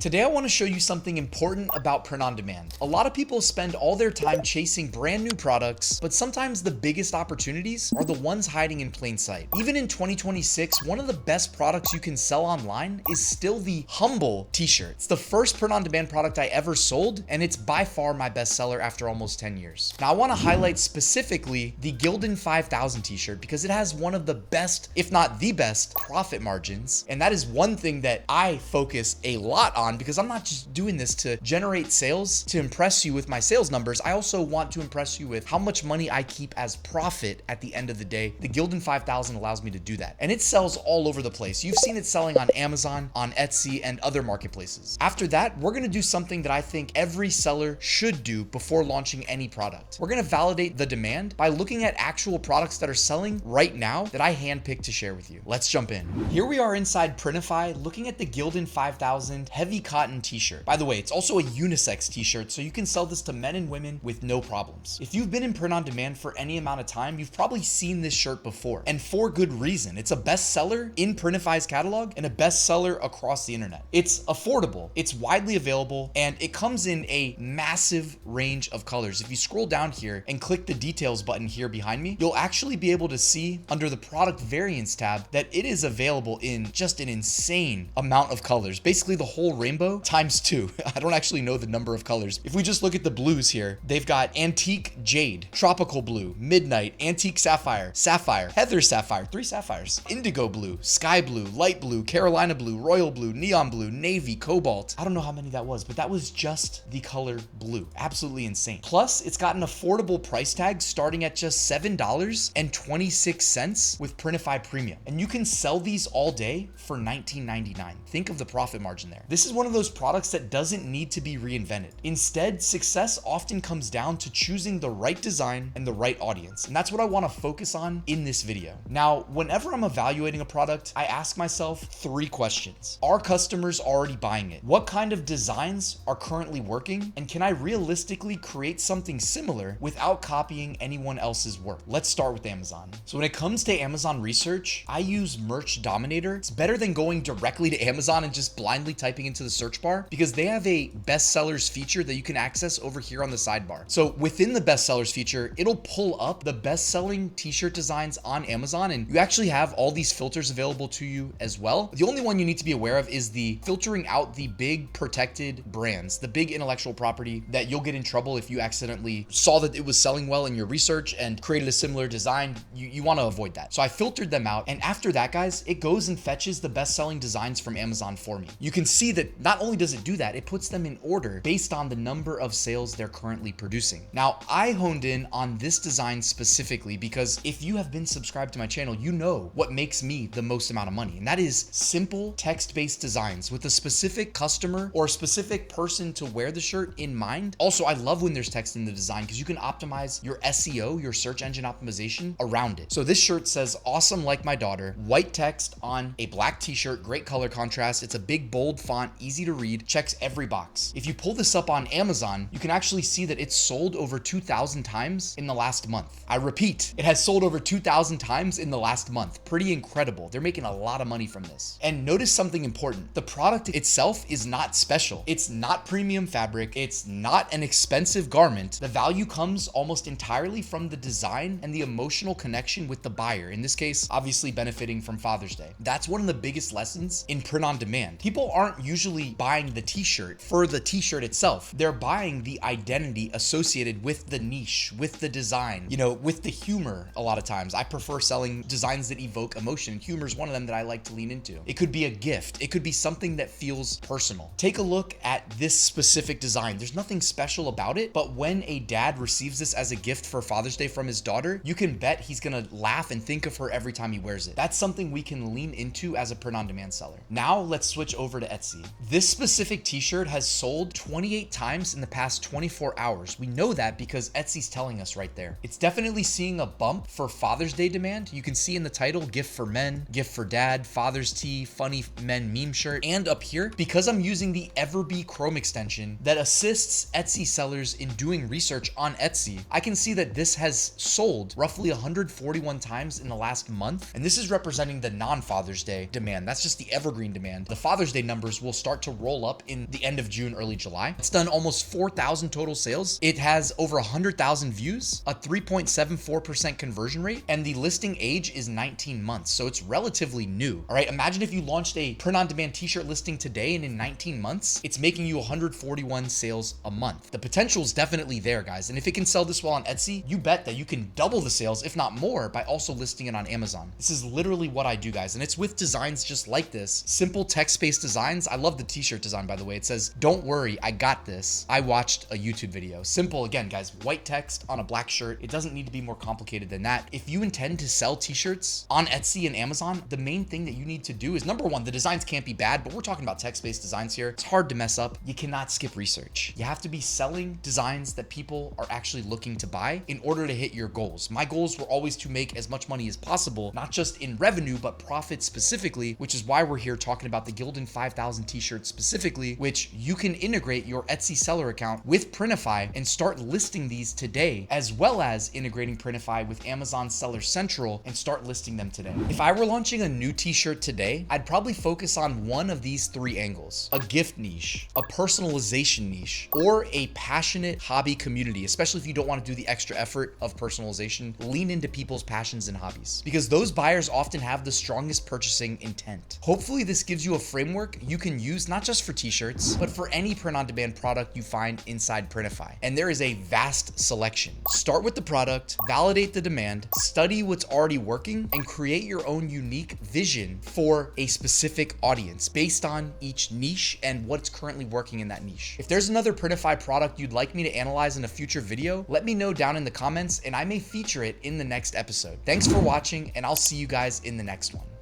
Today I want to show you something important about print on demand. A lot of people spend all their time chasing brand new products, but sometimes the biggest opportunities are the ones hiding in plain sight. Even in 2026, one of the best products you can sell online is still the Humble t-shirt. It's the first print on demand product I ever sold, and it's by far my best seller after almost 10 years. Now I want to highlight specifically the Gildan 5000 t-shirt because it has one of the best, if not the best, profit margins. And that is one thing that I focus a lot on, because I'm not just doing this to generate sales to impress you with my sales numbers. I also want to impress you with how much money I keep as profit at the end of the day. The Gildan 5000 allows me to do that, and it sells all over the place. You've seen it selling on Amazon, on Etsy, and other marketplaces. After that, we're gonna do something that I think every seller should do before launching any product. We're gonna validate the demand by looking at actual products that are selling right now that I handpicked to share with you. Let's jump in. Here we are inside Printify looking at the Gildan 5000 heavy cotton t-shirt. By the way, it's also a unisex t-shirt, so you can sell this to men and women with no problems. If you've been in print on demand for any amount of time, you've probably seen this shirt before, and for good reason. It's a bestseller in Printify's catalog and a bestseller across the internet. It's affordable, it's widely available, and it comes in a massive range of colors. If you scroll down here and click the details button here behind me, you'll actually be able to see under the product variants tab that it is available in just an insane amount of colors. Basically the whole rainbow times 2. I don't actually know the number of colors. If we just look at the blues here, they've got antique jade, tropical blue, midnight, antique sapphire, sapphire, heather sapphire, 3 sapphires, indigo blue, sky blue, light blue, Carolina blue, royal blue, neon blue, navy, cobalt. I don't know how many that was, but that was just the color blue. Absolutely insane. Plus, it's got an affordable price tag starting at just $7.26 with Printify Premium. And you can sell these all day for $19.99. Think of the profit margin there. This is one of those products that doesn't need to be reinvented. Instead, success often comes down to choosing the right design and the right audience. And that's what I want to focus on in this video. Now, whenever I'm evaluating a product, I ask myself 3 questions. Are customers already buying it? What kind of designs are currently working? And can I realistically create something similar without copying anyone else's work? Let's start with Amazon. So when it comes to Amazon research, I use Merch Dominator. It's better than going directly to Amazon and just blindly typing into the search bar, because they have a bestsellers feature that you can access over here on the sidebar. So within the bestsellers feature, it'll pull up the best-selling t-shirt designs on Amazon, and you actually have all these filters available to you as well. The only one you need to be aware of is the filtering out the big protected brands, the big intellectual property that you'll get in trouble if you accidentally saw that it was selling well in your research and created a similar design. You want to avoid that. So I filtered them out, and after that, guys, it goes and fetches the best-selling designs from Amazon for me. You can see that not only does it do that, it puts them in order based on the number of sales they're currently producing. Now, I honed in on this design specifically because if you have been subscribed to my channel, you know what makes me the most amount of money, and that is simple text-based designs with a specific customer or a specific person to wear the shirt in mind. Also, I love when there's text in the design because you can optimize your SEO, your search engine optimization, around it. So this shirt says "Awesome like my daughter," white text on a black t-shirt, great color contrast. It's a big bold font, easy to read, checks every box. If you pull this up on Amazon, you can actually see that it's sold over 2,000 times in the last month. I repeat, it has sold over 2,000 times in the last month. Pretty incredible. They're making a lot of money from this. And notice something important. The product itself is not special. It's not premium fabric. It's not an expensive garment. The value comes almost entirely from the design and the emotional connection with the buyer. In this case, obviously benefiting from Father's Day. That's one of the biggest lessons in print on demand. People aren't usually buying the t-shirt for the t-shirt itself. They're buying the identity associated with the niche, with the design, with the humor. A lot of times I prefer selling designs that evoke emotion. Humor is one of them that I like to lean into. It could be a gift. It could be something that feels personal. Take a look at this specific design. There's nothing special about it, but when a dad receives this as a gift for Father's Day from his daughter, you can bet he's gonna laugh and think of her every time he wears it. That's something we can lean into as a print on demand seller. Now let's switch over to Etsy. This specific t-shirt has sold 28 times in the past 24 hours. We know that because Etsy's telling us right there. It's definitely seeing a bump for Father's Day demand. You can see in the title, gift for men, gift for dad, Father's tee, funny men meme shirt, and up here, because I'm using the Everbee Chrome extension that assists Etsy sellers in doing research on Etsy, I can see that this has sold roughly 141 times in the last month. And this is representing the non-Father's Day demand. That's just the evergreen demand. The Father's Day numbers will start start to roll up in the end of June, early July. It's done almost 4,000 total sales. It has over 100,000 views, a 3.74% conversion rate, and the listing age is 19 months. So it's relatively new. All right, imagine if you launched a print-on-demand t-shirt listing today, and in 19 months, it's making you 141 sales a month. The potential is definitely there, guys. And if it can sell this well on Etsy, you bet that you can double the sales, if not more, by also listing it on Amazon. This is literally what I do, guys. And it's with designs just like this. Simple text-based designs. I love the t-shirt design, by the way. It says, "Don't worry, I got this. I watched a YouTube video." Simple, again, guys, white text on a black shirt. It doesn't need to be more complicated than that. If you intend to sell t-shirts on Etsy and Amazon, the main thing that you need to do is, number one, the designs can't be bad, but we're talking about text-based designs here. It's hard to mess up. You cannot skip research. You have to be selling designs that people are actually looking to buy in order to hit your goals. My goals were always to make as much money as possible, not just in revenue, but profit specifically, which is why we're here talking about the Gildan 5000 t-shirt specifically, which you can integrate your Etsy seller account with Printify and start listing these today, as well as integrating Printify with Amazon Seller Central and start listing them today. If I were launching a new t-shirt today, I'd probably focus on one of these three angles: a gift niche, a personalization niche, or a passionate hobby community. Especially if you don't want to do the extra effort of personalization, lean into people's passions and hobbies, because those buyers often have the strongest purchasing intent. Hopefully this gives you a framework you can use not just for t-shirts, but for any print-on-demand product you find inside Printify. And there is a vast selection. Start with the product, validate the demand, study what's already working, and create your own unique vision for a specific audience based on each niche and what's currently working in that niche. If there's another Printify product you'd like me to analyze in a future video, let me know down in the comments and I may feature it in the next episode. Thanks for watching, and I'll see you guys in the next one.